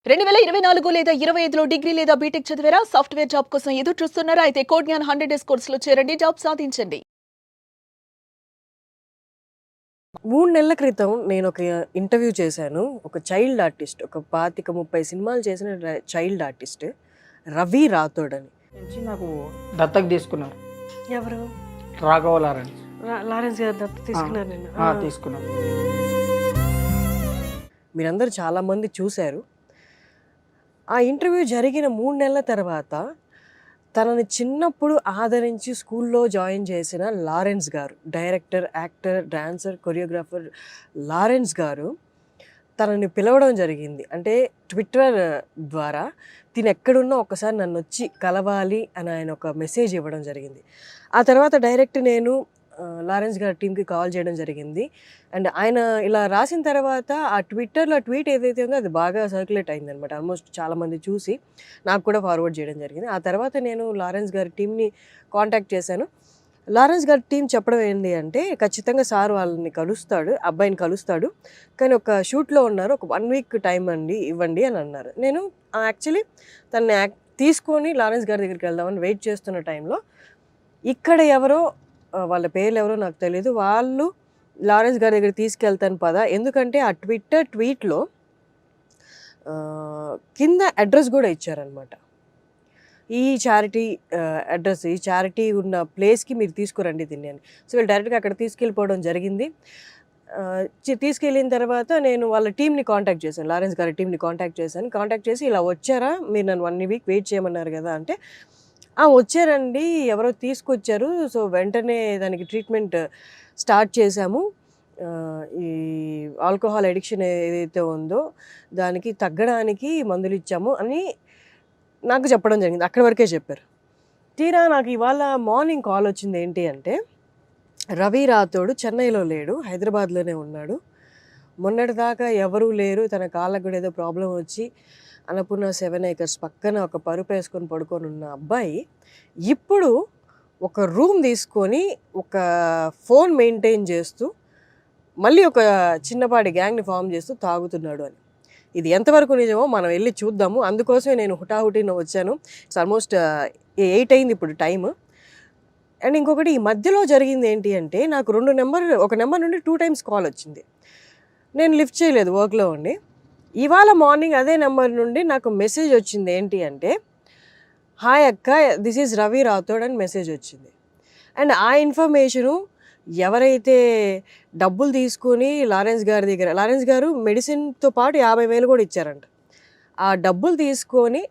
2024 లేదా 25లో డిగ్రీ లేదా బీటెక్ చదివారా? సాఫ్ట్‌వేర్ జాబ్ కోసం ఎదురు చూస్తున్నారా? అయితే కోడ్ జ్ఞాన్ 100 డేస్ కోర్సులో చేరండి, జాబ్ సాధించండి. 3 నెలల క్రితం నేనొక ఇంటర్వ్యూ చేశాను. ఒక చైల్డ్ ఆర్టిస్ట్, ఒక 25, 30 సినిమాలు చేసిన చైల్డ్ ఆర్టిస్ట్ రవి రాథోడ్ అని. నుంచి నాకు దత్తత తీసుకున్నారు. ఎవరు? రాఘవ లారెన్స్. లారెన్స్ గారు దత్తత తీసుకున్నారు నేను. తీసుకున్నారు. మీరందరూ చాలామంది చూశారు. ఆ ఇంటర్వ్యూ జరిగిన 3 నెలల తర్వాత తనని చిన్నప్పుడు ఆదరించి స్కూల్లో జాయిన్ చేసిన లారెన్స్ గారు, director, actor, dancer, choreographer Lawrence గారు తనని పిలవడం జరిగింది. అంటే ట్విట్టర్ ద్వారా తిను ఎక్కడున్నా ఒకసారి నన్ను వచ్చి కలవాలి అని ఆయన ఒక మెసేజ్ ఇవ్వడం జరిగింది. ఆ తర్వాత డైరెక్ట్ నేను లారెన్స్ గారి టీంకి కాల్ చేయడం జరిగింది. అండ్ ఆయన ఇలా రాసిన తర్వాత ఆ ట్విట్టర్లో ట్వీట్ ఏదైతే ఉందో అది బాగా సర్క్యులేట్ అయిందనమాట. ఆల్మోస్ట్ చాలామంది చూసి నాకు కూడా ఫార్వర్డ్ చేయడం జరిగింది. ఆ తర్వాత నేను లారెన్స్ గారి టీంని కాంటాక్ట్ చేశాను. లారెన్స్ గారి టీం చెప్పడం ఏంటి అంటే, ఖచ్చితంగా సార్ వాళ్ళని కలుస్తాడు, అబ్బాయిని కలుస్తాడు, కానీ ఒక షూట్లో ఉన్నారు, ఒక 1 వీక్ టైం ఇవ్వండి అని అన్నారు. నేను యాక్చువల్లీ తనని తీసుకొని లారెన్స్ గారి దగ్గరికి వెళ్దామని వెయిట్ చేస్తున్న టైంలో ఇక్కడ ఎవరో, వాళ్ళ పేర్లు ఎవరో నాకు తెలియదు, వాళ్ళు లారెన్స్ గారి దగ్గర తీసుకెళ్తాను పదా, ఎందుకంటే ఆ ట్వీట్లో కింద అడ్రస్ కూడా ఇచ్చారనమాట. ఈ చారిటీ అడ్రస్, ఈ చారిటీ ఉన్న ప్లేస్కి మీరు తీసుకురండి దీన్ని అని. సో వీళ్ళు డైరెక్ట్గా అక్కడ తీసుకెళ్ళిపోవడం జరిగింది. తీసుకెళ్ళిన తర్వాత నేను వాళ్ళ టీంని కాంటాక్ట్ చేశాను, లారెన్స్ గారి టీంని కాంటాక్ట్ చేసి ఇలా వచ్చారా, మీరు నన్ను 1 వీక్ వెయిట్ చేయమన్నారు కదా అంటే, వచ్చారండి, ఎవరో తీసుకొచ్చారు, సో వెంటనే దానికి ట్రీట్మెంట్ స్టార్ట్ చేశాము, ఈ ఆల్కహాల్ అడిక్షన్ ఏదైతే ఉందో దానికి తగ్గడానికి మందులు ఇచ్చాము అని నాకు చెప్పడం జరిగింది. అక్కడి వరకే చెప్పారు. తీరా నాకు ఇవాళ మార్నింగ్ కాల్ వచ్చింది. ఏంటి అంటే, రవి రాథోడ్ చెన్నైలో లేడు, హైదరాబాద్లోనే ఉన్నాడు, మొన్నటిదాకా ఎవరూ లేరు, తన కాళ్ళకు కూడా ఏదో ప్రాబ్లం వచ్చి అన్నపూర్ణ 7 acres పక్కన ఒక పరుపు వేసుకొని పడుకొని ఉన్న అబ్బాయి ఇప్పుడు ఒక రూమ్ తీసుకొని ఒక ఫోన్ మెయింటైన్ చేస్తూ మళ్ళీ ఒక చిన్నపాటి గ్యాంగ్ని ఫామ్ చేస్తూ తాగుతున్నాడు అని. ఇది ఎంతవరకు నిజమో మనం వెళ్ళి చూద్దాము. అందుకోసమే నేను హుటాహుటిన వచ్చాను. ఇట్స్ ఆల్మోస్ట్ 8 అయింది ఇప్పుడు టైము. అండ్ ఇంకొకటి, ఈ మధ్యలో జరిగింది ఏంటి అంటే, నాకు ఒక నెంబర్ నుండి 2 times కాల్ వచ్చింది. నేను లిఫ్ట్ చేయలేదు, వర్క్లో ఉండి. ఇవాళ మార్నింగ్ అదే నెంబర్ నుండి నాకు మెసేజ్ వచ్చింది. ఏంటి అంటే, హాయ్ అక్క, దిస్ ఈజ్ రవి రాథోడ్ అని మెసేజ్ వచ్చింది. అండ్ ఆ ఇన్ఫర్మేషను ఎవరైతే డబ్బులు తీసుకొని లారెన్స్ గారు మెడిసిన్తో పాటు 50,000 కూడా ఇచ్చారంట. ఆ డబ్బులు తీసుకొని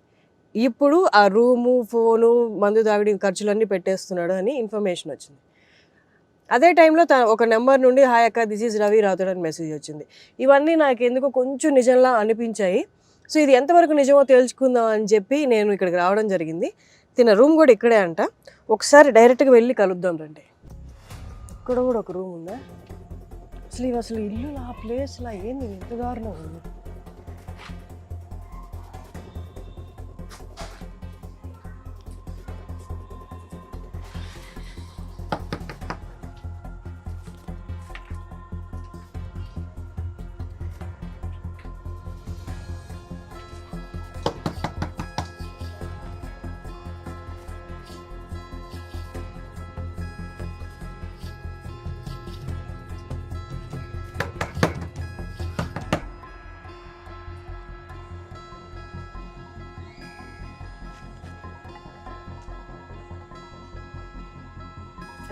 ఇప్పుడు ఆ రూము, ఫోను, మందు తాగడి ఖర్చులన్నీ పెట్టేస్తున్నాడు అని ఇన్ఫర్మేషన్ వచ్చింది. అదే టైంలో ఒక నెంబర్ నుండి హాయ్ అక్క, దిస్ ఈజ్ రవి రాథోడ్ అని మెసేజ్ వచ్చింది. ఇవన్నీ నాకు ఎందుకో కొంచెం నిజంలా అనిపించాయి. సో ఇది ఎంతవరకు నిజమో తెలుసుకుందాం అని చెప్పి నేను ఇక్కడికి రావడం జరిగింది. తిన రూమ్ కూడా ఇక్కడే అంట. ఒకసారి డైరెక్ట్గా వెళ్ళి కలుద్దాం రండి. ఇక్కడ కూడా ఒక రూమ్ ఉందా? అసలు ఇల్లు, ఆ ప్లేస్లా ఏంది ఎంత దారుణం ఉంది.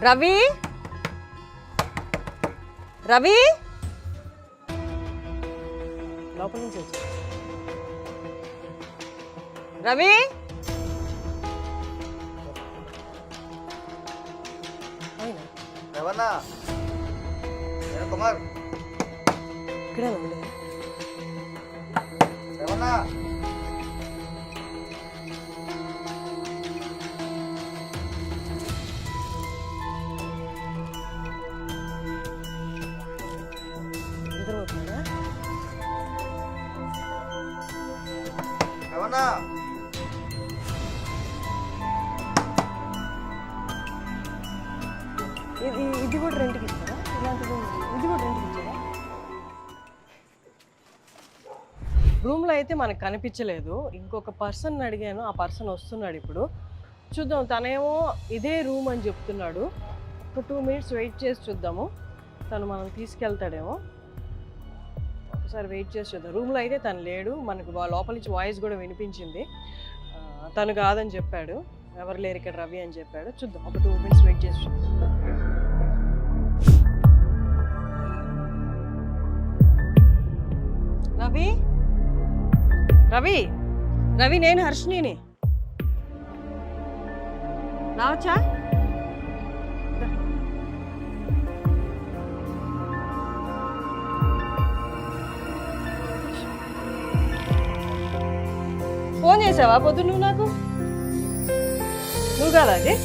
రవి లోపల నుంచి వచ్చి రవి కుమార్ ఇక్కడే ఉంది. ఇది కూడా రెంట్కి ఇస్తారా? ఇలాంటిది ఇది కూడా రెంట్కి ఇచ్చారా? రూమ్ రూమ్లో అయితే మనకు కనిపించలేదు. ఇంకొక పర్సన్ అడిగాను, ఆ పర్సన్ వస్తున్నాడు ఇప్పుడు. చూద్దాం, తనేమో ఇదే రూమ్ అని చెప్తున్నాడు. ఒక 2 minutes వెయిట్ చేసి చూద్దాము, తను మనం తీసుకెళ్తాడేమో. ఒకసారి వెయిట్ చేసి చూద్దాం. రూమ్లో అయితే తను లేడు, మనకు లోపల నుంచి వాయిస్ కూడా వినిపించింది. తను కాదని చెప్పాడు, ఎవరు లేరు ఇక్కడ రవి అని చెప్పాడు. చూద్దాం, ఒక 2 minutes వెయిట్ చేసి చూద్దాం. రవి రవి రవి నేను హర్షిని. రావచ్చా? ఫోన్ చేసావా పొద్దున్న నువ్వు నాకు? నువ్వు కాదా అది?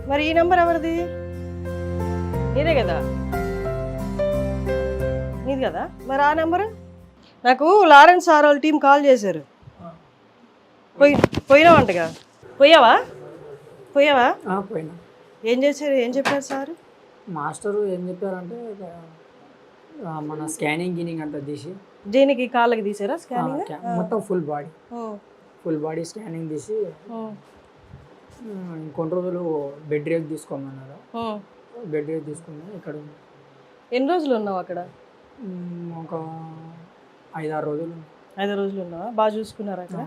మరి ఈ నెంబర్ ఎవరిది? నీదే కదా? నీది కదా? మరి ఆ నెంబరు నాకు లారెన్స్ సార్ వాళ్ళ టీం కాల్ చేశారు. పోయినావంటగా? పోయావా? పోయినా. ఏం చేశారు, ఏం చెప్పారు సార్? మాస్టరు ఏం చెప్పారంటే మన స్కానింగ్ గినింగ్ అంతా తీసి దీనికి కాళ్ళకి తీసారా స్కానింగ్? మొత్తం ఫుల్ బాడీ స్కానింగ్ తీసి ఇంకొన్ని రోజులు బెడ్ రేక్ తీసుకోమన్నారు. బెడ్ రేక్ తీసుకున్నా. ఇక్కడ ఎన్ని రోజులు ఉన్నావు అక్కడ? ఒక 5-6 రోజులు. 5 రోజులు ఉన్నావా? బాగా చూసుకున్నారా అక్కడ?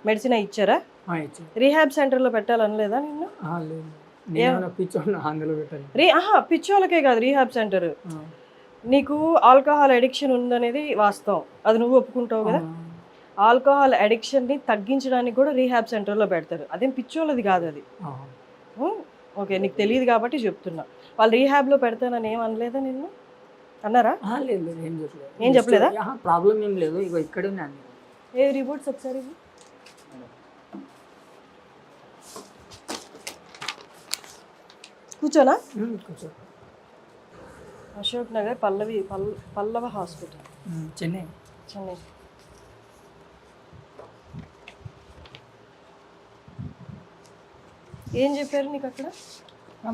మెడిసిన్ ఇచ్చారా? ఇచ్చారు. రీహాబ్ సెంటర్లో పెట్టాలనలేదా నిన్ను? లేదు, నేను పిచ్చోళ్ళ అందులో పెట్టాను. పిచ్చోళ్ళకే కాదు రీహాబ్ సెంటర్. నీకు ఆల్కహాల్ అడిక్షన్ ఉందనేది వాస్తవం, అది నువ్వు ఒప్పుకుంటావు కదా. ఆల్కహాల్ అడిక్షన్ని తగ్గించడానికి కూడా రీహాబ్ సెంటర్లో పెడతారు. అదేం పిచ్చోళ్ళది కాదు అది. ఓకే, నీకు తెలియదు కాబట్టి చెప్తున్నా. వాళ్ళు రీహాబ్లో పెడతానని ఏం అనలేదా నిన్ను? అన్నారా? లేదు, ఏం చెప్పలేదా? ప్రాబ్లం ఏం లేదు, ఇక ఇక్కడే ఏ రిపోర్ట్స్ ఒకసారి కూర్చోనా? అశోక్ నగర్ పల్లవ హాస్పిటల్, చెన్నై. ఏం చెప్పారు నీకు అక్కడ?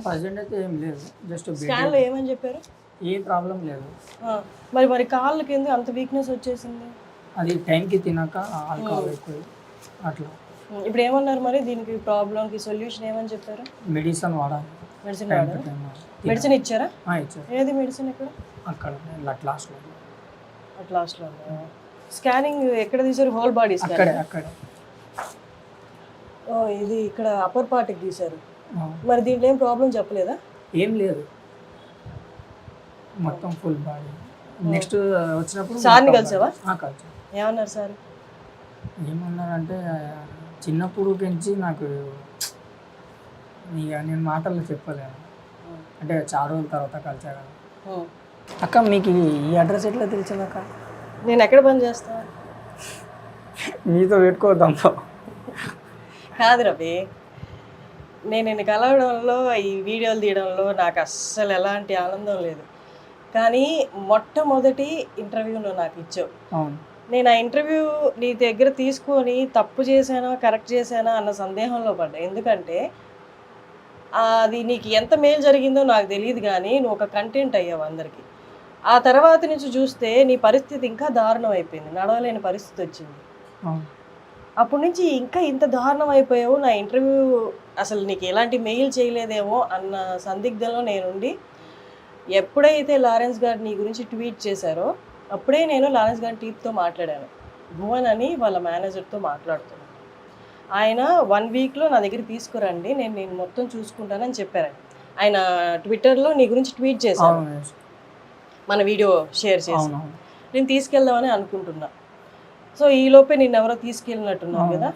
ప్రజెంట్ అయితే ఏం లేదు, జస్ట్ స్కాన్లో ఏమని చెప్పారు? ఏం ప్రాబ్లం లేదు. మరి కాళ్ళకి ఎందుకు అంత వీక్నెస్ వచ్చేసింది? అది టైంకి తినాక ఆల్కహాల్ ఎక్కువ అట్లా. ఇప్పుడు ఏమన్నారు మరి దీనికి ప్రాబ్లంకి సొల్యూషన్ ఏమని చెప్పారు? మెడిసిన్ వాడాలి. మెడిసిన్ ఇచ్చారా? ఇచ్చారు. ఏది మెడిసిన్? ఎక్కడ? అక్కడ లాస్ట్లో. స్కానింగ్ ఎక్కడ తీసారు? హోల్ బాడీ అక్కడ. ఇది ఇక్కడ అప్పర్ పార్ట్కి తీశారు. మరి దీంట్లో ఏం ప్రాబ్లం చెప్పలేదా? ఏం లేదు, మొత్తం ఫుల్ బాడీ. నెక్స్ట్ వచ్చినప్పుడు సార్ని కలిసావా? కలిసాను. ఏమన్నారు సార్? ఏమన్నారంటే చిన్నప్పుడు పెంచి నాకు ఇక నేను మాటల్లో చెప్పలేను, అంటే చాలా రోజుల తర్వాత కలిసా కదా. అక్క మీకు ఈ అడ్రస్ ఎట్లా తెలిసింది అక్క? నేను ఎక్కడ పని చేస్తా? మీతో పెట్టుకోవద్దాంతో కాదు రవి, నేను నిన్ను కలవడంలో ఈ వీడియోలు తీయడంలో నాకు అస్సలు ఎలాంటి ఆనందం లేదు. కానీ మొట్టమొదటి ఇంటర్వ్యూలో నాకు ఇచ్చావు. నేను ఆ ఇంటర్వ్యూ నీ దగ్గర తీసుకొని తప్పు చేశానా కరెక్ట్ చేశానా అన్న సందేహంలో పడ్డా. ఎందుకంటే అది నీకు ఎంత మేలు జరిగిందో నాకు తెలియదు, కానీ నువ్వు ఒక కంటెంట్ అయ్యావు అందరికీ. ఆ తర్వాత నుంచి చూస్తే నీ పరిస్థితి ఇంకా దారుణం అయిపోయింది, నడవలేని పరిస్థితి వచ్చింది. అప్పటి నుంచి ఇంకా ఇంత దారుణం అయిపోయావు. నా ఇంటర్వ్యూ అసలు నీకు ఎలాంటి మెయిల్ చేయలేదేమో అన్న సందిగ్ధంలో నేనుండి, ఎప్పుడైతే లారెన్స్ గారు నీ గురించి ట్వీట్ చేశారో అప్పుడే నేను లారెన్స్ గారి టీమ్తో మాట్లాడాను. భువన్ అని వాళ్ళ మేనేజర్తో మాట్లాడుతున్నాను. ఆయన 1 వీక్లో నా దగ్గర తీసుకురండి, నేను మొత్తం చూసుకుంటానని చెప్పారు. ఆయన ట్విట్టర్లో నీ గురించి ట్వీట్ చేశాను, మన వీడియో షేర్ చేసి. నేను తీసుకెళ్దామని అనుకుంటున్నా. సో ఈ లోపే నిన్ను ఎవరో తీసుకెళ్ళినట్టున్నావు కదా?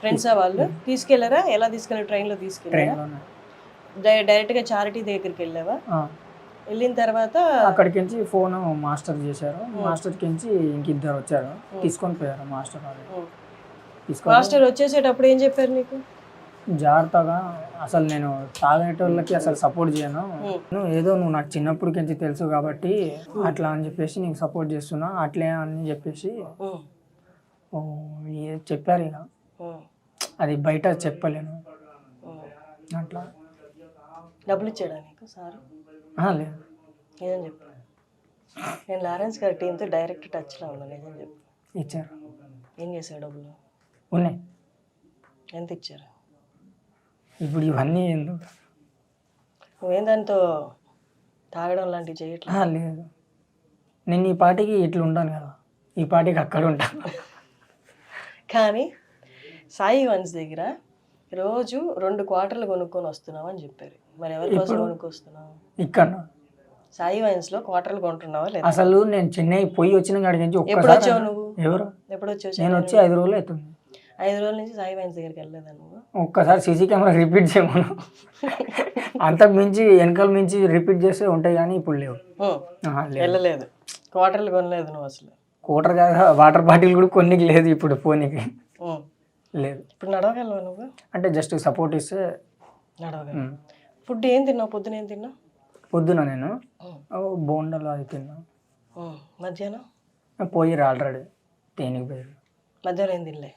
ఫ్రెండ్సా వాళ్ళు? తీసుకెళ్లారా? ఎలా తీసుకెళ్ళారు? ట్రైన్లో తీసుకెళ్ళారా? డైరెక్ట్గా చారిటీ దగ్గరికి వెళ్ళావా? వెళ్ళిన తర్వాత అక్కడికి నుంచి ఫోన్ మాస్టర్ చేశారు. మాస్టర్కి నుంచి ఇంకిద్దరు వచ్చారు, తీసుకొని పోయారు. మాస్టర్ వచ్చేసేటప్పుడు ఏం చెప్పారు నీకు? జాగ్రత్తగా, అసలు నేను తాగేటోళ్ళకి అసలు సపోర్ట్ చేయను, ఏదో నువ్వు నాకు చిన్నప్పటికి తెలుసు కాబట్టి అట్లా అని చెప్పేసి నీకు సపోర్ట్ చేస్తున్నా అట్లే అని చెప్పేసి చెప్పారు. ఇక అది బయట చెప్పలేను అట్లా. డబ్బులు ఇచ్చాడా నీకు సారు? లేదు. నిజం చెప్పు. నేను లారెన్స్ గారి టీంతో డైరెక్ట్ టచ్లో ఉన్నాను. నిజం చెప్పు. ఇచ్చారు. ఏం చేశారు డబ్బులు? ఉన్నాయి. ఎంత ఇచ్చారు? ఇప్పుడు ఇవన్నీ ఎందుకు? నువ్వేం దాంతో తాగడం లాంటివి చేయట్లేదు? లేదు, నేను ఈ పాటికి ఇట్లా ఉంటాను కదా, ఈ పాటికి అక్కడ ఉంటాను. కానీ సాయి వన్స్ దగ్గర రోజు 2 క్వార్టర్లు కొనుక్కొని వస్తున్నావు అని చెప్పారు. మరి ఎవరి కోసం కొనుక్కొస్తున్నావు? ఇక్కడ సాయి వైన్స్లో క్వార్టర్లు కొంటున్నావా లేదా? అసలు నేను చెన్నై పోయి వచ్చిన కాడి నుంచి ఎప్పుడు వచ్చావు నువ్వు? ఎవరు? ఎప్పుడు వచ్చావు? నేను వచ్చి 5 రోజులు అవుతుంది. 5 రోజుల నుంచి సాయి వైన్స్ దగ్గరికి వెళ్ళలేదా నువ్వు? ఒక్కసారి సీసీ కెమెరా రిపీట్ చేయమను. అంతకు మించి వెనకాల మించి రిపీట్ చేస్తే ఉంటాయి కానీ ఇప్పుడు లేవు. వెళ్ళలేదు, క్వార్టర్లు కొనలేదు నువ్వు అసలు? కోటర్ కాదు, వాటర్ బాటిల్ కూడా కొన్ని లేదు ఇప్పుడు ఫోన్కి. లేదు. ఇప్పుడు నడవగలవా నువ్వు? అంటే జస్ట్ సపోర్ట్ ఇస్తే నడవగలవు. ఫుడ్ ఏం తిన్నావు? పొద్దున ఏం తిన్నావు? పొద్దున నేను బోండాలు అది తిన్నా. మధ్యాహ్నం పోయి ఆల్రెడీ తేనికి పోయారు. మధ్యాహ్నం ఏం తినలే?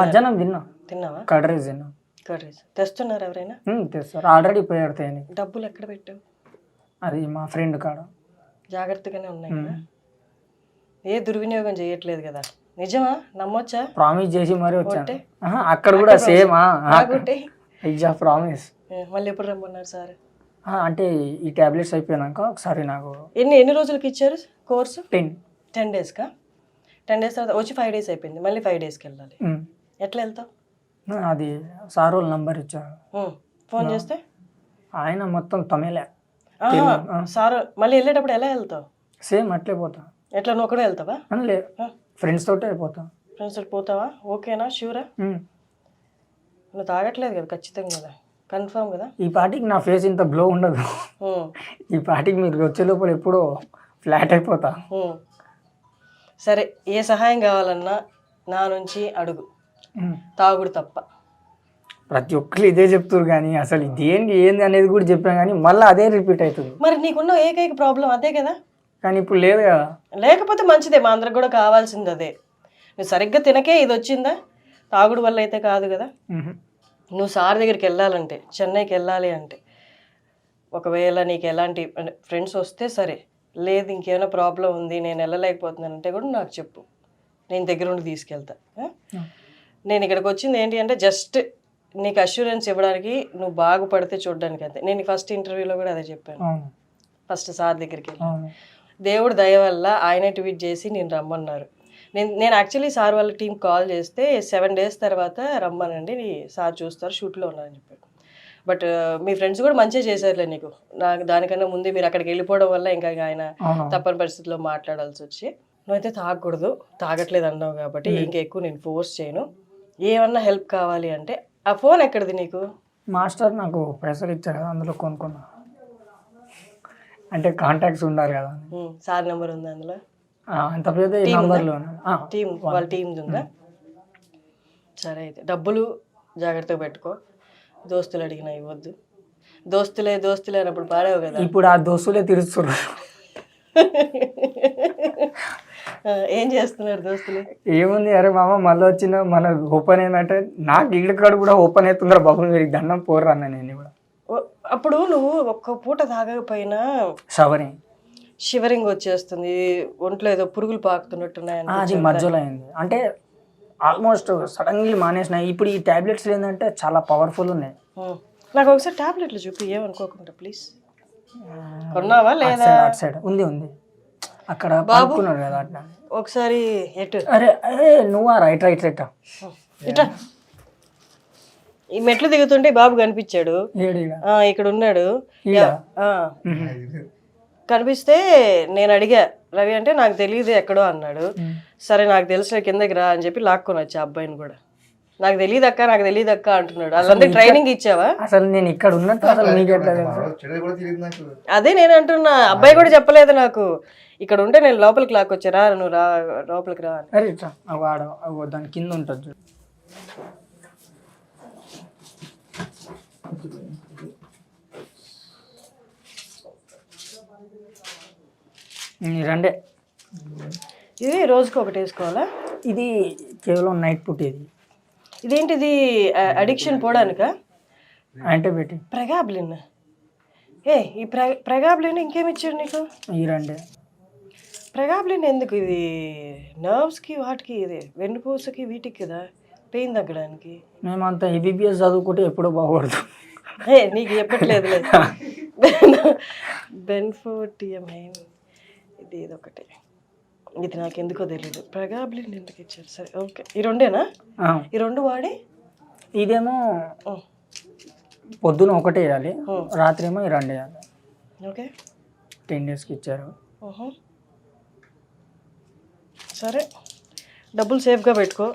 మధ్యాహ్నం తిన్నా. తిన్నావా? కర్డ్ రైస్ తిన్నా. కర్డ్ రైస్ తెస్తున్నారు ఎవరైనా? తెస్తారు, ఆల్రెడీ పోయారు తేనికి. డబ్బులు ఎక్కడ పెట్టావు? అది మా ఫ్రెండ్ కాడ. జాగ్రత్తగానే ఉన్నాయి కదా, ఏ దుర్వినియోగం చేయట్లేదు కదా? నిజమా? నమ్మొచ్చా? ప్రామిస్ చేసి మరి వచ్చాను. అక్కడ కూడా సేమ్ ప్రామిస్. మళ్ళీ ఎప్పుడు రమ్మన్నారు సార్? అంటే ఈ టాబ్లెట్స్ అయిపోయినాక ఒకసారి నాకు. ఎన్ని రోజులకి ఇచ్చారు కోర్సు? 10 డేస్కా? 10 డేస్ తర్వాత వచ్చి 5 డేస్ అయిపోయింది, మళ్ళీ 5 డేస్కి వెళ్ళాలి. ఎట్లా వెళ్తావు? అది సార్ వాళ్ళు నంబర్ ఇచ్చారు. ఫోన్ చేస్తే ఆయన మొత్తం తమిళే సార్. మళ్ళీ వెళ్ళేటప్పుడు ఎలా వెళ్తావు? సేమ్ అట్లే పోతా. ఎట్లా నువ్వు ఒకటే వెళ్తావా? లేదు, ఫ్రెండ్స్ తోటే పోతా. ఫ్రెండ్స్ తోటి పోతావా? ఓకేనా? షూరా? నువ్వు తాగట్లేదు కదా ఖచ్చితంగా కదా? కన్ఫర్మ్ కదా? ఈ పాటికి నా ఫేస్ ఇంత గ్లో ఉండదు. ఈ పాటికి మీరు వచ్చే లోపల ఎప్పుడో ఫ్లాట్ అయిపోతా. సరే, ఏ సహాయం కావాలన్నా నా నుంచి అడుగు, తాగుడు తప్ప. ప్రతి ఒక్కరు ఇదే చెప్తారు కానీ అసలు ఇదేంటి ఏంది అనేది కూడా చెప్పాను కానీ మళ్ళీ అదే రిపీట్ అవుతుంది. మరి నీకున్న ఏకైక ప్రాబ్లం అదే కదా? కానీ ఇప్పుడు లేదు కదా. లేకపోతే మంచిదే, మా అందరికి కూడా కావాల్సింది అదే. నువ్వు సరిగ్గా తినకే ఇది వచ్చిందా? తాగుడు వల్ల అయితే కాదు కదా. నువ్వు సార్ దగ్గరికి వెళ్ళాలంటే, చెన్నైకి వెళ్ళాలి అంటే, ఒకవేళ నీకు ఎలాంటి ఫ్రెండ్స్ వస్తే సరే, లేదు ఇంకేమైనా ప్రాబ్లం ఉంది నేను వెళ్ళలేకపోతున్నానంటే కూడా నాకు చెప్పు, నేను దగ్గర ఉండి తీసుకెళ్తా. నేను ఇక్కడికి వచ్చింది ఏంటి అంటే జస్ట్ నీకు అష్యూరెన్స్ ఇవ్వడానికి, నువ్వు బాగుపడితే చూడడానికి అంతే. నేను ఫస్ట్ ఇంటర్వ్యూలో కూడా అదే చెప్పాను. ఫస్ట్ సార్ దగ్గరికి వెళ్ళి దేవుడు దయ వల్ల ఆయనే ట్వీట్ చేసి నేను రమ్మన్నారు. నేను యాక్చువల్లీ సార్ వాళ్ళ టీం కాల్ చేస్తే 7 డేస్ తర్వాత రమ్మనండి, సార్ చూస్తారు, షూట్లో ఉన్నారని చెప్పాడు. బట్ మీ ఫ్రెండ్స్ కూడా మంచిగా చేశారులే నీకు. నాకు దానికన్నా ముందే మీరు అక్కడికి వెళ్ళిపోవడం వల్ల ఇంకా ఆయన తప్పని పరిస్థితిలో మాట్లాడాల్సి వచ్చి. నువ్వైతే తాగకూడదు, తాగట్లేదు అన్నావు కాబట్టి ఇంకా ఎక్కువ నేను ఫోర్స్ చేయను. ఏమన్నా హెల్ప్ కావాలి అంటే, ఆ ఫోన్ ఎక్కడిది నీకు? మాస్టర్ నాకు పైసలు ఇచ్చారు కదా, అందులో కొనుక్కున్నా. అంటే కాంటాక్ట్స్ ఉండాలి కదా. సార్ నెంబర్ ఉందా అందులో? అంత పెద్ద నంబర్లో టీం, వాళ్ళ టీమ్ ఉందా? సరే, అయితే డబ్బులు జాగ్రత్తగా పెట్టుకో. దోస్తులు అడిగినా ఇవ్వద్దు. దోస్తులే అన్నప్పుడు పాడేవు కదా. ఇప్పుడు ఆ దోస్తులే తీరుస్తారు. ఏం చేస్తున్నారు దోస్తులు? ఏముంది, అరే మామ మళ్ళీ వచ్చిన మన ఓపెన్ ఏంటంటే నాకు ఇక్కడికాడు కూడా ఓపెన్ అవుతుందిరా బాబు, మీరు దండం పోర్రా అన్న. నేను కూడా అప్పుడు నువ్వు ఒక్క పూట తాగకపోయినా షివరింగ్ వచ్చేస్తుంది, ఒంట్లో ఏదో పురుగులు పాకుతున్నట్టున్నాయని. అది మధ్యలో అయింది, అంటే ఆల్మోస్ట్ సడన్లీ మానేసిన. ఇప్పుడు ఈ టాబ్లెట్స్ ఏంటంటే చాలా పవర్ఫుల్ ఉన్నాయి. నాకు ఒకసారి టాబ్లెట్లు చూపి, ఏమనుకోకుండా ప్లీజ్. కొన్నావా లేదా? సైడ్ ఉంది అక్కడ బాగున్నాడు కదా అట్లా. ఒకసారి ఎటు? అరే నువ్వా? రైట్ ఇట్లా ఈ మెట్లు దిగుతుంటే బాబు కనిపించాడు, ఇక్కడ ఉన్నాడు. కనిపిస్తే నేను అడిగా, రవి అంటే నాకు తెలియదు ఎక్కడో అన్నాడు. సరే నాకు తెలిసిన కిందకి రా అని చెప్పి లాక్కొని వచ్చా అబ్బాయిని కూడా. నాకు తెలియదు అక్క అంటున్నాడు. అలాంటి ట్రైనింగ్ ఇచ్చావా? అసలు నేను ఇక్కడ ఉన్నట్టు అసలు అదే నేను అంటున్నా, అబ్బాయి కూడా చెప్పలేదు నాకు. ఇక్కడ ఉంటే నేను లోపలికి లాక్కొచ్చా, రా నువ్వు రా లోపలికి రా. దాని కింద ఉంటుంది. రండే. ఇది రోజుకి ఒకటి వేసుకోవాలా? ఇది కేవలం నైట్ పూట. ఇది ఇదేంటిది అడిక్షన్ పోవడానికా? యాంటీబయాటిక్ ప్రెగాబ్లిన్. ఈ ప్రెగాబ్లిన్ ఇంకేమి ఇచ్చాడు నీకు? ఈ రెండే. ప్రెగాబ్లిన్ ఎందుకు? ఇది నర్వ్స్కి వాటికి, ఇది వెన్నుపూసకి వీటికి కదా పెయిన్ తగ్గడానికి. మేమంతా ఎంబీబీఎస్ చదువుకుంటే ఎప్పుడో బాగూడదు. నీకు చెప్పట్లేదు. బెన్ఫోటియమైన్ ఇది ఇదొకటి, ఇది నాకు ఎందుకో తెలియదు. ప్రెగాబ్లిన్ ఎందుకు ఇచ్చారు? సరే ఓకే, ఈ రెండేనా? ఈ రెండు వాడి ఇదేమో పొద్దున ఒకటే వేయాలి, రాత్రి ఏమో ఈ రెండు వేయాలి. ఓకే, 10 daysకి ఇచ్చారు. సరే, డబ్బులు సేఫ్గా పెట్టుకో.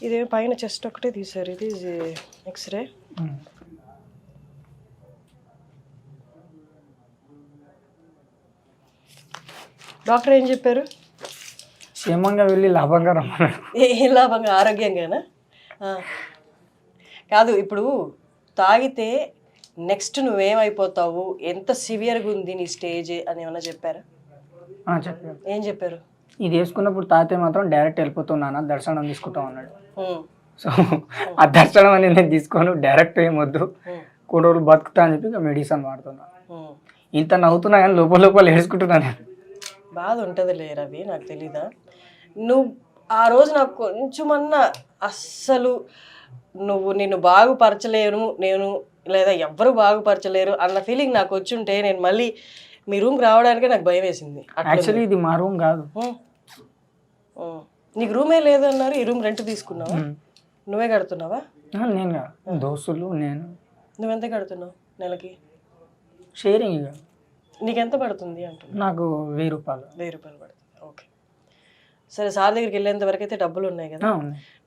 ఇదేమో పైన చెస్ట్ ఒకటే తీశారు, ఇది ఎక్స్రే. డాక్టర్ ఏం చెప్పారు? క్షేమంగా వెళ్ళి లాభంగా రమ్మన్నాడు. ఏ లాభంగా? ఆరోగ్యంగానా? కాదు, ఇప్పుడు తాగితే నెక్స్ట్ నువ్వేమైపోతావు, ఎంత సివియర్గా ఉంది నీ స్టేజ్ అని ఏమన్నా చెప్పారా? చెప్పారు. ఏం చెప్పారు? ఇది వేసుకున్నప్పుడు తాగితే మాత్రం డైరెక్ట్ వెళ్ళిపోతున్నాను, దర్శనం తీసుకుంటాం అన్నాడు. సో ఆ దర్శనం అనేది నేను తీసుకోను, డైరెక్ట్ ఏమొద్దు, కొన్ని రోజులు బతుకుతా అని చెప్పి ఇక మెడిసిన్ వాడుతున్నా. ఇంత నవ్వుతున్నా కానీ లోపల లోపల ఏడుచుకుంటున్నాను నేను. బాధ ఉంటుందిలే రవి, నాకు తెలీదా? నువ్వు ఆ రోజు నాకు కొంచెమన్నా అస్సలు నిన్ను బాగుపరచలేను నేను, లేదా ఎవ్వరు బాగుపరచలేరు అన్న ఫీలింగ్ నాకు వచ్చుంటే నేను మళ్ళీ మీ రూమ్కి రావడానికే నాకు భయం వేసింది. యాక్చువల్లీ ఇది మా రూమ్ కాదు. నీకు రూమే లేదు అన్నారు, ఈ రూమ్ రెంట్ తీసుకున్నావా? నువ్వే కడుతున్నావా? నేను కాదు, దోస్తులు నేను. నువ్వెంత కడుతున్నావు నెలకి? షేరింగ్. ఇక నీకెంత పడుతుంది అంటున్నా? నాకు 1000 రూపాయలు. 1000 రూపాయలు పడుతుంది. ఓకే, సరే. సార్ దగ్గరికి వెళ్ళేంత వరకు అయితే డబ్బులు ఉన్నాయి కదా,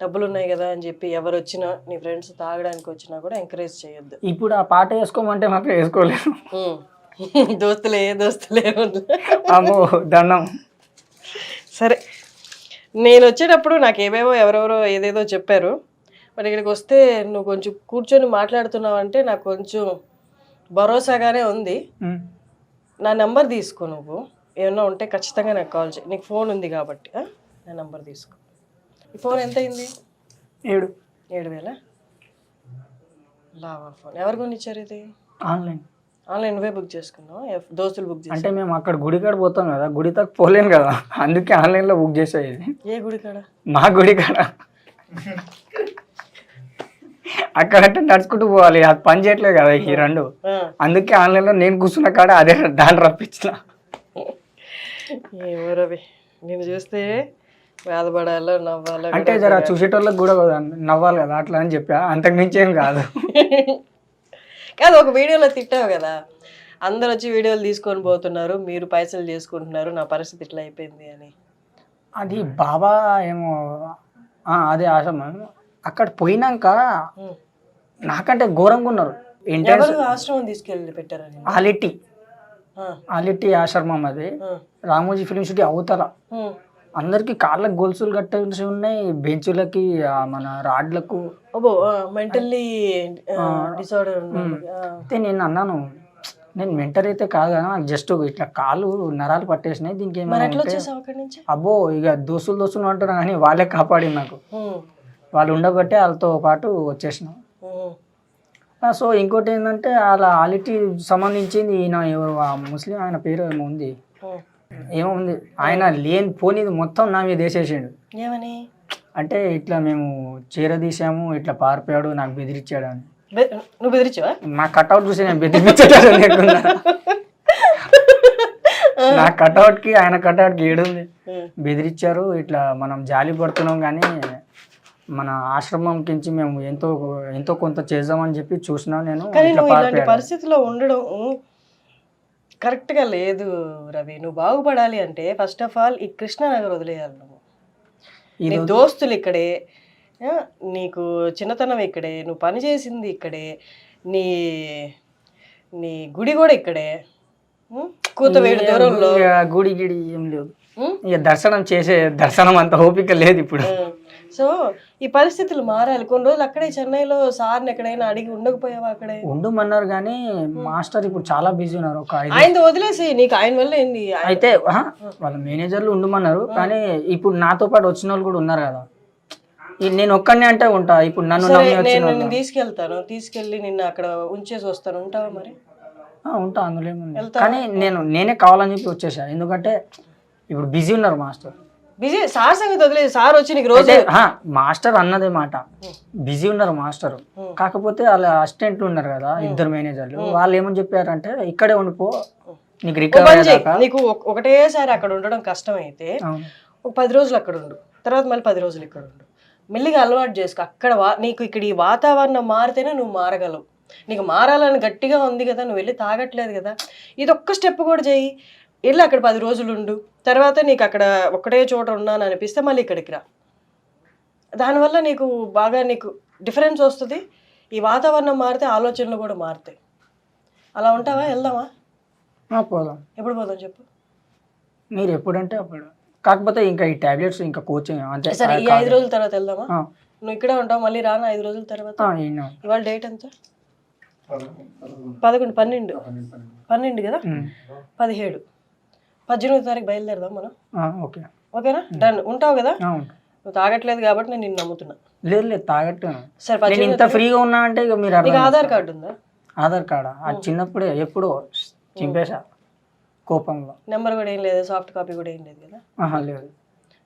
డబ్బులు ఉన్నాయి కదా అని చెప్పి ఎవరు వచ్చినా, నీ ఫ్రెండ్స్ తాగడానికి వచ్చినా కూడా ఎంకరేజ్ చేయొద్దు. ఇప్పుడు ఆ పాట వేసుకోమంటే మాత్రం వేసుకోలేదు. దోస్తులే అమ్మో దండం. సరే, నేను వచ్చేటప్పుడు నాకు ఎవరెవరో ఏదేదో చెప్పారు. మరి ఇక్కడికి వస్తే నువ్వు కొంచెం కూర్చొని మాట్లాడుతున్నావు అంటే నాకు కొంచెం భరోసాగానే ఉంది. నా నెంబర్ తీసుకో, నువ్వు ఏమన్నా ఉంటే ఖచ్చితంగా నాకు కాల్ చేయి. నీకు ఫోన్ ఉంది కాబట్టి నా నెంబర్ తీసుకో. ఈ ఫోన్ ఎంత అయింది? 7,000. లావా ఫోన్ ఎవరు కొనిచ్చారు? ఇది ఆన్లైన్ నువ్వే బుక్ చేసుకున్నావా? దోస్తులు బుక్ చేసి? అంటే మేము అక్కడ గుడి కాడ పోతాం కదా, గుడి తక్కువ పోలేను కదా, అందుకే ఆన్లైన్లో బుక్ చేసేది. ఏ గుడి కాడ? మా గుడి కాడ. అక్కడంటే నడుచుకుంటూ పోవాలి, అది పని చేయట్లేదు కదా ఈ రెండు, అందుకే ఆన్లైన్లో నేను కూర్చున్న కాడ అదే దాన్ని రప్పించిన. ఏమో రవి, నేను చూస్తే బాధపడాలో నవ్వాలో అంటే జర చూసేటోళ్ళకి కూడా నవ్వాలి కదా అట్లా అని చెప్పా, అంతకు మించి ఏం కాదు. కాదు, ఒక వీడియోలో తిట్టావు కదా, అందరు వచ్చి వీడియోలు తీసుకొని పోతున్నారు, మీరు పైసలు చేసుకుంటున్నారు, నా పరిస్థితి ఇట్లా అయిపోయింది అని. అది బాబా ఏమో అదే ఆశ్రమం. అక్కడ పోయినాక నాకంటే ఘోరంగా ఉన్నారు. ఆశ్రమం తీసుకెళ్ళి పెట్టారని? ఆలిట్టి ఆశ్రమం, అది రామోజీ ఫిలిం సిటీ అవతల. అందరికి కాళ్ళకి గొలుసులు కట్టాల్సి ఉన్నాయి, బెంచులకి మన రాడ్లకు. Mentally disorder. అయితే నేను అన్నాను, నేను మెంటల్ అయితే కాదు కదా, నాకు జస్ట్ ఇట్లా కాళ్ళు నరాలు పట్టేసినాయి, దీనికి ఏమైనా అబ్బో ఇక దోస్తులు అంటున్నా కానీ వాళ్ళే కాపాడి నాకు. వాళ్ళు ఉండబట్టే వాళ్ళతో పాటు వచ్చేసినాం. సో ఇంకోటి ఏంటంటే వాళ్ళ ఆలిటీ సంబంధించింది ఈయన ఎవరు ముస్లిం, ఆయన పేరు ఏమో ఉంది, ఆయన లేని పోనీది మొత్తం నా మీద వేసేసాడు. ఏమని? అంటే ఇట్లా మేము చీరదీసాము, ఇట్లా పారిపోయాడు, నాకు బెదిరించాడు అని. నువ్వు బెదిరించావా? నా కట్అవుట్ చూసి నేను బెదిరించాడు లేకుండా. నా కట్అవుట్కి ఆయన కట్అవుట్కి ఏడుంది. బెదిరించారు, ఇట్లా మనం జాలి పడుతున్నాం కానీ మన ఆశ్రమం కించి మేము ఎంతో కొంత చేద్దామని చెప్పి చూసినా. నేను ఇలాంటి పరిస్థితిలో ఉండడం కరెక్ట్గా లేదు రవి. నువ్వు బాగుపడాలి అంటే ఫస్ట్ ఆఫ్ ఆల్ ఈ కృష్ణానగర్ వదిలేయాలి. నువ్వు నీ దోస్తులు ఇక్కడే, నీకు చిన్నతనం ఇక్కడే, నువ్వు పని చేసింది ఇక్కడే, నీ నీ గుడి కూడా ఇక్కడే, కూతవేడు దూరంలో. గుడి గిడి ఏం లేదు, ఇక దర్శనం అంత ఓపిక లేదు ఇప్పుడు. సో ఈ పరిస్థితులు మారాలి. కొన్ని రోజులు అక్కడే చెన్నైలో సార్ని ఎక్కడైనా అడిగి ఉండకపోయావా? అక్కడే ఉండమన్నారు కానీ మాస్టర్ ఇప్పుడు చాలా బిజీ ఉన్నారు. ఆయన వదిలేసి నీకు ఆయన వల్ల ఏంది? అయితే వాళ్ళ మేనేజర్లు ఉండమన్నారు కానీ ఇప్పుడు నాతో పాటు వచ్చిన వాళ్ళు కూడా ఉన్నారు కదా, నేను ఒక్కడినే అంటే ఉంటా. ఇప్పుడు నన్ను సరే నమ్మి వచ్చిన నేను వాళ్ళు. నిన్ను తీసుకెళ్ళి నిన్ను అక్కడ ఉంచేసి వస్తాను, ఉంటావా మరి? ఉంటా, అందులో ఏముంది. కానీ నేనే కావాలని చెప్పి వచ్చేసా. ఎందుకంటే ఇప్పుడు బిజీ ఉన్నారు మాస్టర్. బిజీ సార్ సంగతి వదిలేదు, సార్ వచ్చి నీకు రోజు మాస్టర్ అన్నదే మాట, బిజీ ఉన్నారు మాస్టర్. కాకపోతే వాళ్ళ అసిస్టెంట్లు ఉన్నారు కదా, ఇద్దరు మేనేజర్లు, వాళ్ళు ఏమని చెప్పారంటే ఇక్కడే ఉండిపో, నీకు రికవర్ అయ్యాక. నీకు ఒకటేసారి అక్కడ ఉండడం కష్టం అయితే ఒక 10 రోజులు అక్కడ ఉండు, తర్వాత మళ్ళీ 10 రోజులు ఇక్కడ ఉండు, మెల్లిగా అలవాటు చేసుకో. అక్కడ నీకు ఇక్కడ ఈ వాతావరణం మారితేనే నువ్వు మారగలవు. నీకు మారాలని గట్టిగా ఉంది కదా, నువ్వు వెళ్ళి తాగట్లేదు కదా, ఇది ఒక్క స్టెప్ కూడా చేయి. వెళ్ళి అక్కడ 10 రోజులు ఉండు, తర్వాత నీకు అక్కడ ఒకటే చోట ఉన్నాను అనిపిస్తే మళ్ళీ ఇక్కడికి రా. దానివల్ల నీకు బాగా నీకు డిఫరెన్స్ వస్తుంది. ఈ వాతావరణం మారితే ఆలోచనలు కూడా మారుతాయి. అలా ఉంటావా? వెళ్దామా? పోదాం. ఎప్పుడు పోదాం చెప్పు? మీరు ఎప్పుడంటే అప్పుడు. కాకపోతే ఇంకా ఈ టాబ్లెట్స్ ఇంకా కోచింగ్ అంతే. సరే, ఈ 5 రోజుల తర్వాత వెళ్దామా? నువ్వు ఇక్కడే ఉంటావు, మళ్ళీ రానా 5 రోజుల తర్వాత? ఇవాళ డేట్ ఎంత? 11, 12 కదా, 17, 18వ తారీఖు బయలుదేరదాం మనం. ఓకేనా? డన్. ఉంటావు కదా? నువ్వు తాగట్లేదు కాబట్టి నేను నిన్ను నమ్ముతున్నా. లేదు తాగట్టు. సరే, ఇంత ఫ్రీగా ఉన్నా అంటే ఇక మీరు. నీకు ఆధార్ కార్డు ఉందా? ఆధార్ కార్డా? అది చిన్నప్పుడే ఎప్పుడో చింపేశా కోపంలో. నెంబర్ కూడా ఏం లేదు, సాఫ్ట్ కాపీ కూడా ఏం లేదు కదా? లేదు.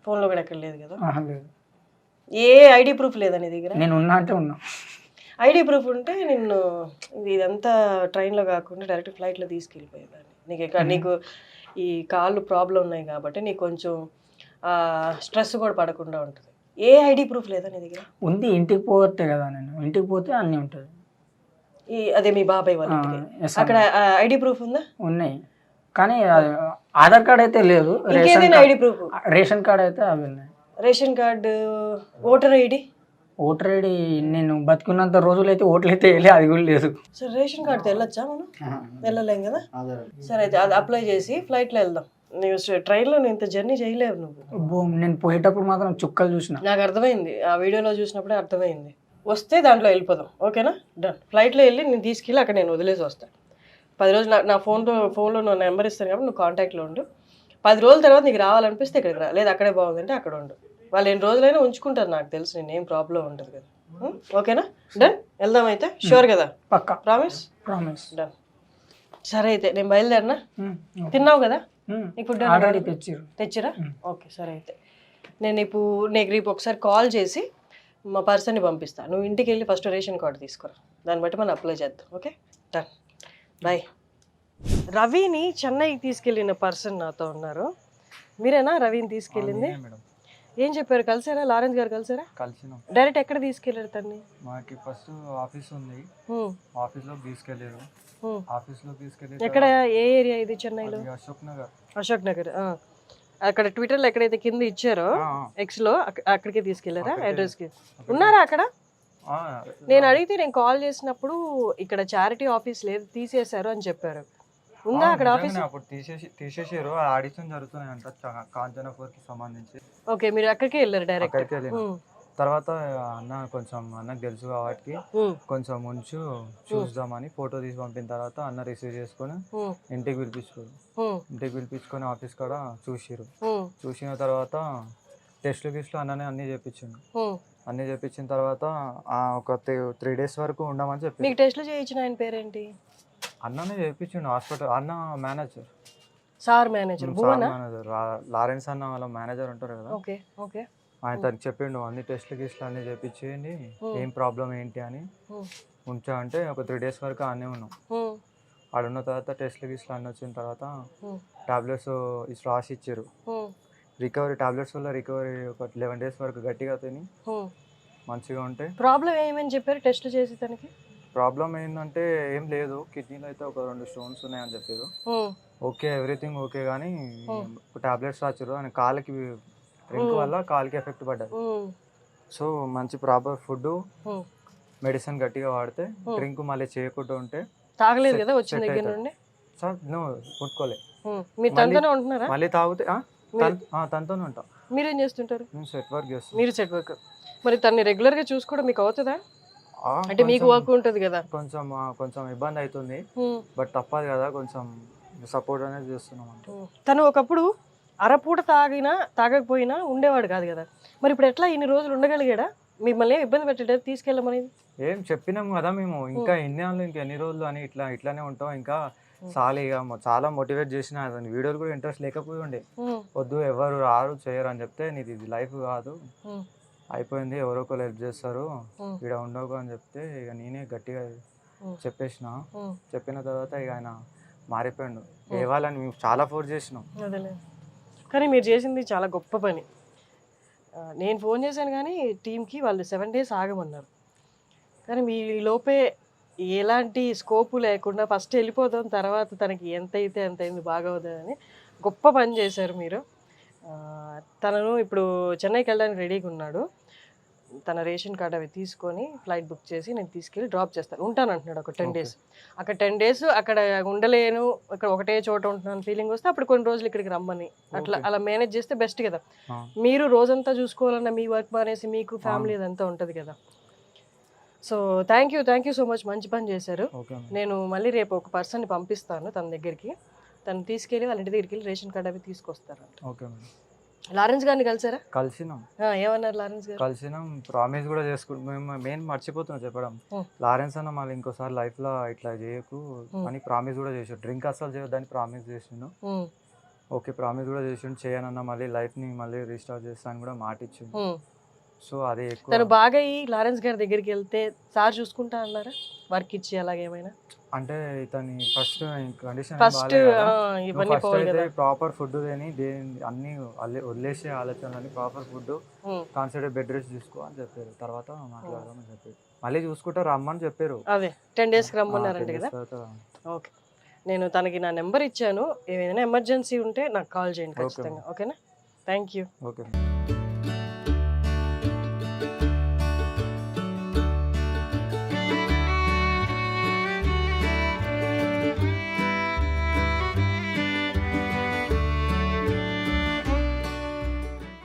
ఫోన్లో కూడా ఎక్కడ లేదు కదా? లేదు. ఏ ఐడి ప్రూఫ్ లేదా నీ దగ్గర? నేను ఉన్నా అంటే ఉన్నా. ఐడి ప్రూఫ్ ఉంటే నిన్ను ఇదంతా ట్రైన్లో కాకుండా డైరెక్ట్ ఫ్లైట్లో తీసుకెళ్ళిపోయేదాన్ని. నీకు ఈ కాళ్ళు ప్రాబ్లం ఉన్నాయి కాబట్టి నీకు కొంచెం స్ట్రెస్ కూడా పడకుండా ఉంటుంది. ఏ ఐడి ప్రూఫ్ లేదా నీ దగ్గర? ఉంది, ఇంటికి పోతే కదా. నేను ఇంటికి పోతే అన్నీ ఉంటుంది. అదే మీ బాబాయ్ వాళ్ళ ఇంటికి, అక్కడ ఐడి ప్రూఫ్ ఉందా? ఉన్నాయి, కానీ ఆధార్ కార్డ్ అయితే లేదు. ఐడి ప్రూఫ్, రేషన్ కార్డ్ అయితే అవి ఉన్నాయి. Ration card, voter ID. Voter ID నేను బతుకున్నంత రోజులు అయితే ఓట్లు అయితే వెళ్ళి అది కూడా లేదు. సరే, రేషన్ కార్డుతో వెళ్ళొచ్చా మనం? వెళ్ళలేం కదా. సరే, అయితే అది అప్లై చేసి ఫ్లైట్లో వెళ్దాం. నువ్వు ట్రైన్లో నువ్వు ఇంత జర్నీ చేయలేవు నువ్వు. నేను పోయేటప్పుడు మాత్రం చుక్కలు చూసిన. నాకు అర్థమైంది, ఆ వీడియోలో చూసినప్పుడే అర్థమైంది. వస్తే దాంట్లో వెళ్ళిపోదాం. ఓకేనా? డన్. ఫ్లైట్లో వెళ్ళి నేను తీసుకెళ్ళి అక్కడ నేను వదిలేసి వస్తాను. 10 రోజులు నా ఫోన్లో నా నెంబర్ ఇస్తాను కాబట్టి నువ్వు కాంటాక్ట్లో ఉండు. 10 రోజుల తర్వాత నీకు రావాలనిపిస్తే ఇక్కడికి రా, లేదా అక్కడే బాగుందంటే అక్కడ ఉండు. వాళ్ళు ఎన్ని రోజులైనా ఉంచుకుంటారు, నాకు తెలుసు. నేను ఏం ప్రాబ్లం ఉంటుంది కదా. ఓకేనా? డన్. వెళ్దాం అయితే. షూర్ కదా? పక్కా. ప్రామిస్? డన్. సరే, అయితే నేను బయలుదేరినా? తిన్నావు కదా? ఇప్పుడు ఆల్రెడీ తెచ్చిరా? ఓకే, సరే. అయితే నేను నీకు రేపు ఒకసారి కాల్ చేసి మా పర్సన్ని పంపిస్తాను. నువ్వు ఇంటికి వెళ్ళి ఫస్ట్ రేషన్ కార్డు తీసుకురా, దాన్ని బట్టి మనం అప్లై చేద్దాం. ఓకే? డన్. బాయ్. రవిని చెన్నైకి తీసుకెళ్ళిన పర్సన్ నాతో ఉన్నారు. మీరేనా రవిని తీసుకెళ్ళింది? ఏం చెప్పారు? కలిసారా? లారెన్స్ గారు కలిసారా? కలిసినాం. డైరెక్ట్ ఎక్కడ తీసుకెళ్ళారు తన్ని? మాకి ఫస్ట్ ఆఫీస్ ఉంది, ఆఫీస్లోకి తీసుకెళ్ళారు. ఆఫీస్లోకి తీసుకెళ్ళి ఎక్కడ, ఏ ఏరియా ఇది చెన్నైలో? అశోక్ నగర్. అక్కడ ట్విట్టర్లో ఎక్కడైతే కింద ఇచ్చారో ఎక్స్లో అక్కడికే తీసుకెళ్లారా? అడ్రస్కి ఉన్నారా అక్కడ? నేను అడిగితే నేను కాల్ చేసినప్పుడు ఇక్కడ చారిటీ ఆఫీస్ లేదు, తీసేశారు అని చెప్పారు. ఉందా అక్కడ ఆఫీస్? అప్పుడు తీసేసారు. ఆడిషన్ జరుగుతున్నాయంట కాంచనాపూర్కి సంబంధించి. ఓకే, మీరు అక్కడికే వెళ్ళారు డైరెక్ట్? అక్కడికి వెళ్ళిన తర్వాత అన్నకు తెలుసు కాబట్టి కొంచెం ఉంచు చూద్దామని ఫోటో తీసి పంపిన తర్వాత అన్న రిసీవ్ చేసుకొని ఇంటికి పిలిపించుకొని ఆఫీస్ కాడ చూసిన తర్వాత టెస్ట్లు అన్ననే అన్ని చేపించిన తర్వాత ఒక 3 days వరకు ఉండమని చెప్పి. మీకు టెస్ట్లు చేయించిన ఆయన పేరేంటి? అన్ననే చేయించిండు హాస్పిటల్. అన్న మేనేజర్, సార్ మేనేజర్ లారెన్స్ అన్న వాళ్ళ మేనేజర్ ఉంటారు కదా. Okay okay. ఆయన తనకి చెప్పిండు అన్ని టెస్ట్లు అన్ని చేయించేయండి, ఏం ప్రాబ్లం ఏంటి అని ఉంచా అంటే ఒక 3 days వరకు అన్నీ ఉన్నాం. ఆడున్న తర్వాత టెస్ట్లు అన్నీ వచ్చిన తర్వాత టాబ్లెట్స్ రాసి ఇచ్చారు. రికవరీ టాబ్లెట్స్ వల్ల రికవరీ ఒక 11 days వరకు గట్టిగా తిని మంచిగా ఉంటే. ప్రాబ్లం ఏమని చెప్పారు టెస్ట్ చేసి? తనకి ప్రాబ్లం ఏంటంటే ఏం లేదు, కిడ్నీలో అయితే ఒక 2 stones ఉన్నాయని చెప్పారు. ఓకే, ఎవ్రీథింగ్ ఓకే, కానీ టాబ్లెట్స్ రాచారు. ఆయన కాళ్ళకి డ్రింక్ వల్ల కాళ్ళకి ఎఫెక్ట్ పడ్డది. సో మంచి ప్రాపర్ ఫుడ్, మెడిసిన్ గట్టిగా వాడితే డ్రింక్ మళ్ళీ చేయకుండా ఉంటే. తాగలేదు కదా వచ్చిన దగ్గర నుండి? సార్ నువ్వు ముట్టుకోలే. మీరు తనతోనే ఉంటున్నారా? మళ్ళీ తాగితే తనతోనే ఉంటా. మీరేం చేస్తుంటారు? సెట్ వర్క్ చేస్తాను. మీరు సెట్ వర్క్. మరి తన్ని రెగ్యులర్ గా చూసుకోవడం మీకు అవుతుందా? అంటే మీకు వర్క్ ఉంటుంది కదా. కొంచెం ఇబ్బంది అవుతుంది, బట్ తప్పదు కదా, కొంచెం సపోర్ట్ అనేది చేస్తున్నాం. తను ఒకప్పుడు అరపూట తాగకపోయినా ఉండేవాడు కాదు కదా. మరి ఇప్పుడు ఎట్లా ఇన్ని రోజులు ఉండగలిగాడా? మిమ్మల్ని ఏం ఇబ్బంది పెట్టలేదు తీసుకెళ్ళమని? ఏం చెప్పినాం కదా మేము, ఇంకా ఎన్ని వాళ్ళు ఇంకా ఎన్ని రోజులు అని ఇట్లానే ఉంటాం, ఇంకా చాలా ఇక చాలా మోటివేట్ చేసిన, అతని వీడియోలు కూడా ఇంట్రెస్ట్ లేకపోయి ఉండే, వద్దు ఎవరు రారు చేయరు అని చెప్తే, నీది ఇది లైఫ్ కాదు, అయిపోయింది, ఎవరో ఒకరు హెల్ప్ చేస్తారు, ఇక్కడ ఉండవు అని చెప్తే ఇక నేనే గట్టిగా చెప్పేసిన. చెప్పిన తర్వాత ఇక ఆయన మారిపోయాడు. ఇవ్వాలని మేము చాలా ఫోర్స్ చేసినాం. అదేలే, కానీ మీరు చేసింది చాలా గొప్ప పని. నేను ఫోన్ చేశాను కానీ టీంకి, వాళ్ళు 7 days ఆగమన్నారు. కానీ మీ లోపే ఎలాంటి స్కోపు లేకుండా ఫస్ట్ వెళ్ళిపోతాం, తర్వాత తనకి ఎంత అయితే అంత అయింది బాగవుతుందని గొప్ప పని చేశారు మీరు. తనను ఇప్పుడు చెన్నైకి వెళ్ళడానికి రెడీగా ఉన్నాడు. తన రేషన్ కార్డ్ అవి తీసుకొని ఫ్లైట్ బుక్ చేసి నేను తీసుకెళ్ళి డ్రాప్ చేస్తాను, ఉంటాను అంటున్నాడు ఒక 10 days. అక్కడ 10 days అక్కడ ఉండలేను, ఇక్కడ ఒకటే చోట ఉంటున్నాను ఫీలింగ్ వస్తే అప్పుడు కొన్ని రోజులు ఇక్కడికి రమ్మని, అలా మేనేజ్ చేస్తే బెస్ట్ కదా. మీరు రోజంతా చూసుకోవాలన్నా మీ వర్క్ మానేసి మీకు ఫ్యామిలీ అదంతా ఉంటుంది కదా. So thank you so much, మంచి పని చేశారు. నేను మళ్ళీ రేపు ఒక పర్సన్ని పంపిస్తాను తన దగ్గరికి, తను తీసుకెళ్ళి వాళ్ళ ఇంటి దగ్గరికి వెళ్ళి రేషన్ కార్డ్ అవి తీసుకొస్తారు. లారెన్స్ గారిని కలిసారా? కలిసినాం. ఏమన్నారు లారెన్స్ గారు? కలిసినాం, ప్రామిస్ కూడా చేసుకుంటాం. మేము మెయిన్ మర్చిపోతున్నాం చెప్పడం, లారెన్స్ అన్న మళ్ళీ ఇంకోసారి లైఫ్ లో ఇట్లా చేయకు అని ప్రామిస్ కూడా చేసాడు. డ్రింక్ అసలు చేయొద్దని ప్రామిస్ చేసిండు. ఓకే, ప్రామిస్ కూడా చేసిండు, చేయనన్నా మళ్ళీ లైఫ్ ని మళ్ళీ రీస్టార్ట్ చేస్తా అని కూడా మాట ఇచ్చిండు. సో అదే ఎక్కువ. తను బాగా ఈ లారెన్స్ గారి దగ్గరికి వెళ్తే సార్ చూసుకుంటా అన్నారా, వర్క్ ఇచ్చి అలాగేమైనా? అంటే ఇతని ఫస్ట్ కండిషన్ ప్రాపర్ ఫుడ్ తిని అన్ని వదిలేసే ఆలోచనలు, proper food concentrate bed rest తీసుకో అని చెప్పారు. తర్వాత మాట్లాడదామని చెప్పారు, మళ్ళీ చూసుకుంటా రమ్మని చెప్పారు. అదే 10 days రమ్మన్నారంట కదా. ఓకే, నేను తనకి నా నెంబర్ ఇచ్చాను, ఏదైనా ఎమర్జెన్సీ ఉంటే నాకు కాల్ చేయండి ఖచ్చితంగా. ఓకేనా? Thank you. ఓకే.